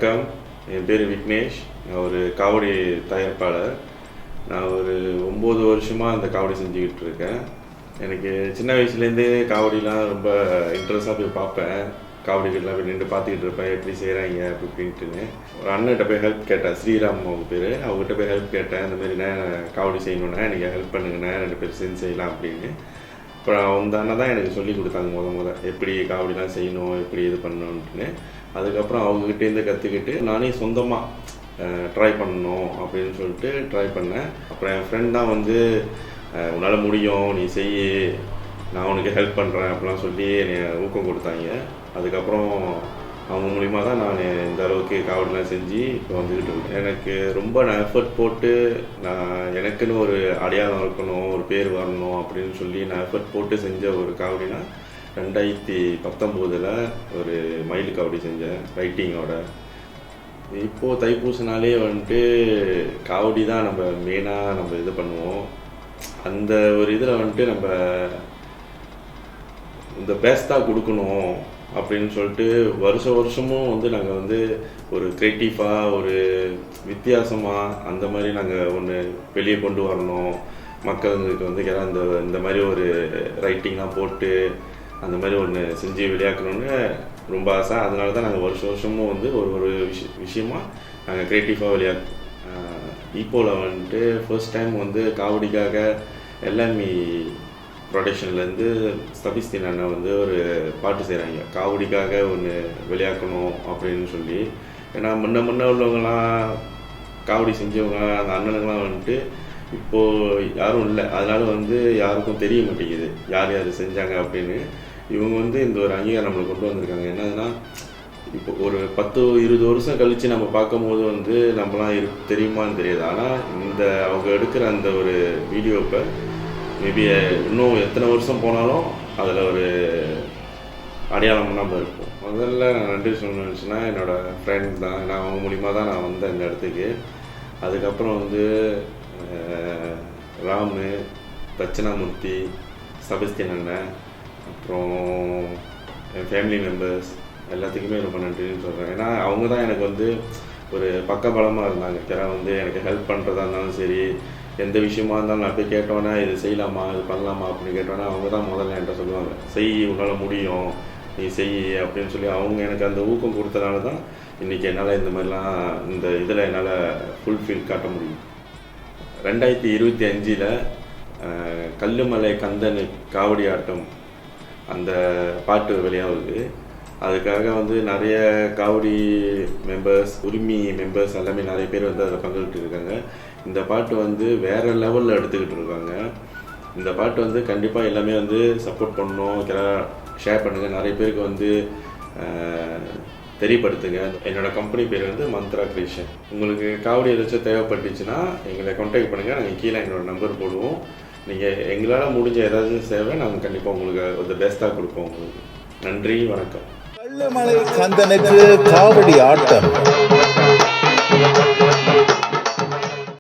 வணக்கம், என் பேர் விக்னேஷ். நான் ஒரு காவடி தயாரிப்பாளர். நான் ஒரு 9 வருஷமாக அந்த காவடி செஞ்சுக்கிட்டு இருக்கேன். எனக்கு சின்ன வயசுலேருந்தே காவடிலாம் ரொம்ப இன்ட்ரெஸ்டாக போய் பார்ப்பேன். காவடிகள்லாம் போய் நின்று பார்த்துக்கிட்டு இருப்பேன், எப்படி செய்கிறாங்க அப்படி இப்படின்ட்டுன்னு. ஒரு அண்ணன்கிட்ட போய் ஹெல்ப் கேட்டேன், ஸ்ரீராம் அவங்க பேர். அவங்ககிட்ட போய் ஹெல்ப் கேட்டேன், இந்த மாதிரிண்ணே காவடி செய்யணுன்னா நீங்கள் ஹெல்ப் பண்ணுங்கண்ணே, 2 பேர் சேர்ந்து செய்யலாம் அப்படின்னு. அப்புறம் அந்த அண்ணன் தான் எனக்கு சொல்லி கொடுத்தாங்க எப்படி காவடிலாம் செய்யணும், எப்படி இது பண்ணணுன்ட்டுன்னு. அதுக்கப்புறம் அவங்ககிட்டேருந்து கற்றுக்கிட்டு நானே சொந்தமாக ட்ரை பண்ணணும் அப்படின்னு சொல்லிட்டு ட்ரை பண்ணேன். அப்புறம் என் ஃப்ரெண்ட் தான் உன்னால் முடியும், நீ செய், நான் உனக்கு ஹெல்ப் பண்ணுறேன் அப்படிலாம் சொல்லி என்னை ஊக்கம் கொடுத்தாங்க. அதுக்கப்புறம் அவங்க மூலிமா தான் நான் இந்த அளவுக்கு காவடிலாம் செஞ்சு இப்போ வந்துக்கிட்டு இருக்கேன். எனக்கு ரொம்ப நான் எஃபர்ட் போட்டு எனக்குன்னு ஒரு அடையாளம் இருக்கணும், ஒரு பேர் வரணும் அப்படின்னு சொல்லி நான் எஃபர்ட் போட்டு செஞ்ச ஒரு காவடினா 2019 ஒரு மயில் காவடி செஞ்சேன் ரைட்டிங்கோட. இப்போது தைப்பூசனாலே காவடி தான் நம்ம மெயினாக நம்ம இது பண்ணுவோம். அந்த ஒரு இதில் நம்ம இந்த பெஸ்ட்டாக கொடுக்கணும் அப்படின்னு சொல்லிட்டு வருஷமும் நாங்கள் ஒரு க்ரியேட்டிவாக ஒரு வித்தியாசமாக அந்த மாதிரி நாங்கள் ஒன்று வெளியே கொண்டு வரணும். மக்களுங்களுக்கு இந்த மாதிரி ஒரு ரைட்டிங்லாம் போட்டு அந்த மாதிரி ஒன்று செஞ்சு விளையாக்கணும்னு ரொம்ப ஆசை. அதனால தான் நாங்கள் வருஷமும் ஒரு விஷயமாக நாங்கள் க்ரியேட்டிவாக இப்போவில் ஃபர்ஸ்ட் டைம் காவடிக்காக எல்லாமே ப்ரொடக்ஷன்லேருந்து சபிஸ்தீன் அண்ணா ஒரு பாட்டு செய்கிறாங்க, காவடிக்காக ஒன்று விளையாக்கணும் அப்படின்னு சொல்லி. ஏன்னா முன்ன உள்ளவங்களாம் காவடி செஞ்சவங்க அந்த அண்ணனுங்களாம் இப்போது யாரும் இல்லை. அதனால் யாருக்கும் தெரிய மாட்டேங்குது யார் யார் செஞ்சாங்க அப்படின்னு. இவங்க இந்த ஒரு அங்கீகாரம் நம்மளுக்கு கொண்டு வந்திருக்காங்க. என்னதுன்னா, இப்போ ஒரு 10-20 வருஷம் கழித்து நம்ம பார்க்கும்போது நம்மளாம் தெரியுமான்னு தெரியாது. ஆனால் அவங்க எடுக்கிற அந்த ஒரு வீடியோப்பை மேபி இன்னும் எத்தனை வருஷம் போனாலும் அதில் ஒரு அடையாளம் நம்ம இருப்போம். முதல்ல நான் நன்றி சொல்லணுச்சுன்னா என்னோடய ஃப்ரெண்ட்ஸ் தான். நான் அவங்க மூலிமா தான் நான் வந்தேன் இந்த இடத்துக்கு. அதுக்கப்புறம் ராமு, தட்சிணாமூர்த்தி, சபிஸ்தீன் அண்ணன், அப்புறம் என் ஃபேமிலி மெம்பர்ஸ் எல்லாத்துக்குமே ரொம்ப நன்றின்னு சொல்கிறேன். ஏன்னா அவங்க தான் எனக்கு ஒரு பக்கபலமாக இருந்தாங்க. எனக்கு ஹெல்ப் பண்ணுறதா இருந்தாலும் சரி, எந்த விஷயமா இருந்தாலும் நான் போய் கேட்டோன்னே இது செய்யலாமா, இது பண்ணலாமா அப்படின்னு கேட்டோன்னே அவங்க தான் முதல்ல என்கிட்ட சொல்லுவாங்க, செய், உன்னால் முடியும், நீ செய் அப்படின்னு சொல்லி அவங்க எனக்கு அந்த ஊக்கம் கொடுத்தனால தான் இன்றைக்கி என்னால் இந்த மாதிரிலாம் இந்த இதில் என்னால் ஃபுல்ஃபில் காட்ட முடியும். 2025 கல்லுமலை கந்தன் காவடி ஆட்டம் அந்த பாட்டு வெளியாகுது. அதுக்காக நிறைய காவடி மெம்பர்ஸ், உரிமை மெம்பர்ஸ் எல்லாமே நிறைய பேர் அதில் பங்கெடுத்து இருக்காங்க. இந்த பாட்டு வேறு லெவலில் எடுத்துக்கிட்டு இருக்காங்க. இந்த பாட்டு கண்டிப்பாக எல்லாமே சப்போர்ட் பண்ணணும், ஷேர் பண்ணுங்கள், நிறைய பேருக்கு தெரியப்படுத்துங்க. என்னோடய கம்பெனி பேர் மந்த்ரா கிரியேஷன். உங்களுக்கு காவடி ஏதாச்சும் தேவைப்பட்டுச்சுன்னா எங்களை கான்டாக்ட் பண்ணுங்கள். நாங்கள் கீழே எங்களோட நம்பர் போடுவோம். நீங்கள் எங்களால் முடிஞ்ச ஏதாவது சேவை நாங்கள் கண்டிப்பாக உங்களுக்கு பெஸ்ட்டாக கொடுப்போம். உங்களுக்கு நன்றி, வணக்கம். கல்லுமலை கந்தனுக்கு காவடி ஆட்டம்.